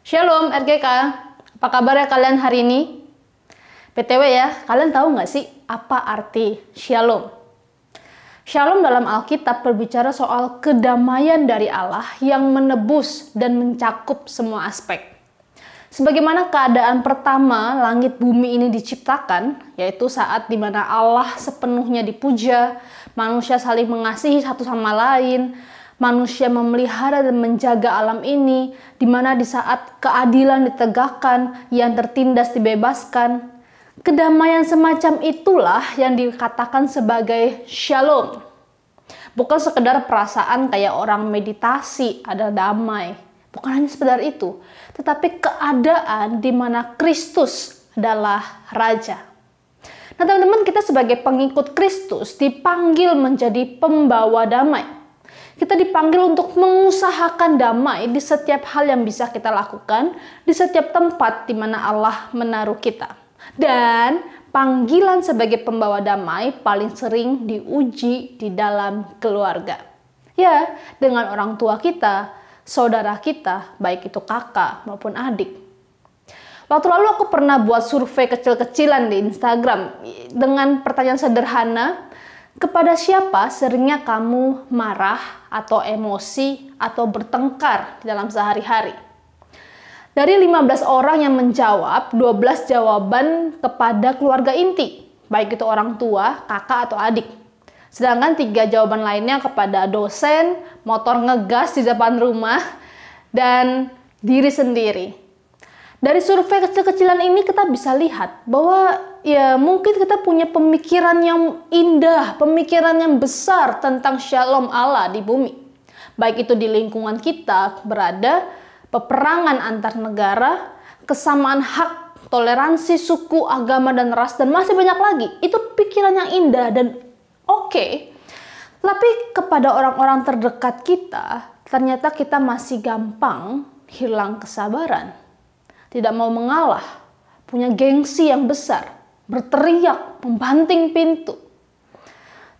Shalom RGK, apa kabar ya kalian hari ini? BTW ya, kalian tahu nggak sih apa arti Shalom? Shalom dalam Alkitab berbicara soal kedamaian dari Allah yang menebus dan mencakup semua aspek. Sebagaimana keadaan pertama langit bumi ini diciptakan, yaitu saat dimana Allah sepenuhnya dipuja, manusia saling mengasihi satu sama lain, manusia memelihara dan menjaga alam ini, di mana di saat keadilan ditegakkan, yang tertindas dibebaskan. Kedamaian semacam itulah yang dikatakan sebagai shalom. Bukan sekedar perasaan kayak orang meditasi, ada damai. Bukan hanya sekedar itu, tetapi keadaan di mana Kristus adalah Raja. Nah teman-teman, kita sebagai pengikut Kristus dipanggil menjadi pembawa damai. Kita dipanggil untuk mengusahakan damai di setiap hal yang bisa kita lakukan, di setiap tempat di mana Allah menaruh kita. Dan panggilan sebagai pembawa damai paling sering diuji di dalam keluarga. Ya, dengan orang tua kita, saudara kita, baik itu kakak maupun adik. Waktu lalu aku pernah buat survei kecil-kecilan di Instagram dengan pertanyaan sederhana, kepada siapa seringnya kamu marah atau emosi atau bertengkar dalam sehari-hari? Dari 15 orang yang menjawab, 12 jawaban kepada keluarga inti, baik itu orang tua, kakak atau adik. Sedangkan 3 jawaban lainnya kepada dosen, motor ngegas di depan rumah, dan diri sendiri. Dari survei kecil-kecilan ini kita bisa lihat bahwa ya mungkin kita punya pemikiran yang indah, pemikiran yang besar tentang shalom Allah di bumi. Baik itu di lingkungan kita berada, peperangan antar negara, kesamaan hak, toleransi suku, agama, dan ras, dan masih banyak lagi. Itu pikiran yang indah dan oke. Tapi kepada orang-orang terdekat kita, ternyata kita masih gampang hilang kesabaran. Tidak mau mengalah, punya gengsi yang besar, berteriak, membanting pintu.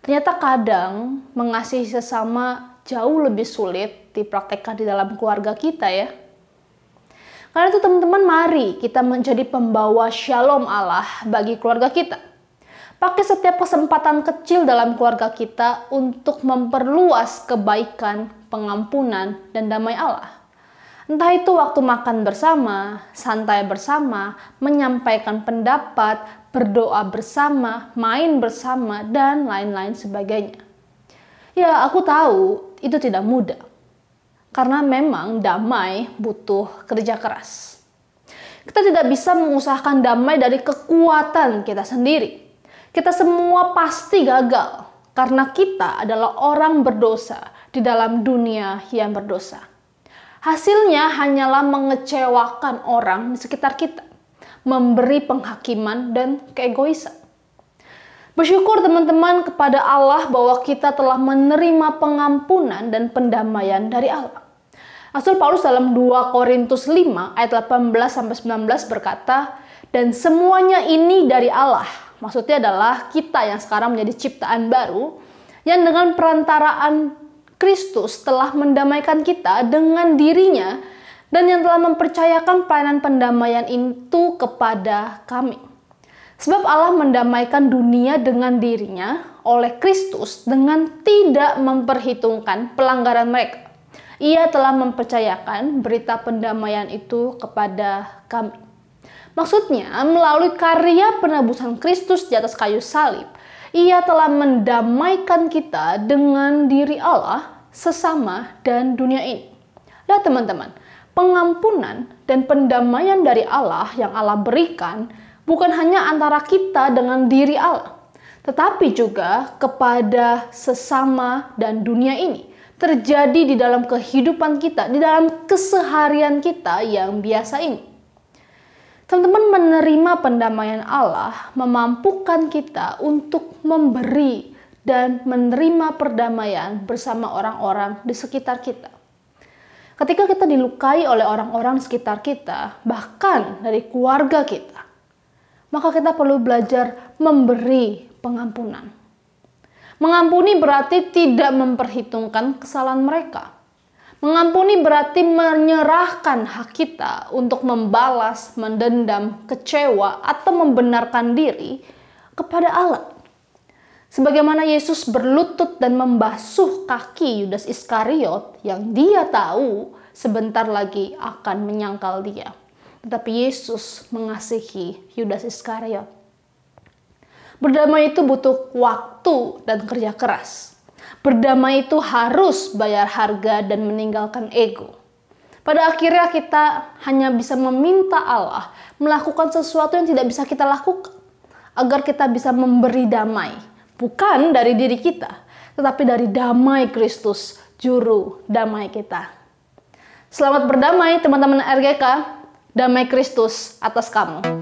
Ternyata kadang mengasihi sesama jauh lebih sulit dipraktekkan di dalam keluarga kita ya. Karena itu teman-teman, mari kita menjadi pembawa shalom Allah bagi keluarga kita. Pakai setiap kesempatan kecil dalam keluarga kita untuk memperluas kebaikan, pengampunan, dan damai Allah. Entah itu waktu makan bersama, santai bersama, menyampaikan pendapat, berdoa bersama, main bersama, dan lain-lain sebagainya. Ya, aku tahu itu tidak mudah. Karena memang damai butuh kerja keras. Kita tidak bisa mengusahakan damai dari kekuatan kita sendiri. Kita semua pasti gagal. Karena kita adalah orang berdosa di dalam dunia yang berdosa. Hasilnya hanyalah mengecewakan orang di sekitar kita, memberi penghakiman dan keegoisan. Bersyukur teman-teman kepada Allah bahwa kita telah menerima pengampunan dan pendamaian dari Allah. Rasul Paulus dalam 2 Korintus 5 ayat 18-19 berkata, dan semuanya ini dari Allah. Maksudnya adalah kita yang sekarang menjadi ciptaan baru, yang dengan perantaraan Kristus telah mendamaikan kita dengan dirinya dan yang telah mempercayakan pelayanan pendamaian itu kepada kami. Sebab Allah mendamaikan dunia dengan dirinya oleh Kristus dengan tidak memperhitungkan pelanggaran mereka. Ia telah mempercayakan berita pendamaian itu kepada kami. Maksudnya, melalui karya penebusan Kristus di atas kayu salib, Ia telah mendamaikan kita dengan diri Allah, sesama, dan dunia ini. Nah teman-teman, pengampunan dan pendamaian dari Allah yang Allah berikan bukan hanya antara kita dengan diri Allah, tetapi juga kepada sesama dan dunia ini. Terjadi di dalam kehidupan kita, di dalam keseharian kita yang biasa ini. Teman-teman, menerima pendamaian Allah memampukan kita untuk memberi dan menerima perdamaian bersama orang-orang di sekitar kita. Ketika kita dilukai oleh orang-orang di sekitar kita, bahkan dari keluarga kita, maka kita perlu belajar memberi pengampunan. Mengampuni berarti tidak memperhitungkan kesalahan mereka. Mengampuni berarti menyerahkan hak kita untuk membalas, mendendam, kecewa, atau membenarkan diri kepada Allah. Sebagaimana Yesus berlutut dan membasuh kaki Yudas Iskariot yang dia tahu sebentar lagi akan menyangkal dia. Tetapi Yesus mengasihi Yudas Iskariot. Berdamai itu butuh waktu dan kerja keras. Berdamai itu harus bayar harga dan meninggalkan ego. Pada akhirnya kita hanya bisa meminta Allah melakukan sesuatu yang tidak bisa kita lakukan, agar kita bisa memberi damai. Bukan dari diri kita, tetapi dari damai Kristus, juru damai kita. Selamat berdamai teman-teman RGK, damai Kristus atas kamu.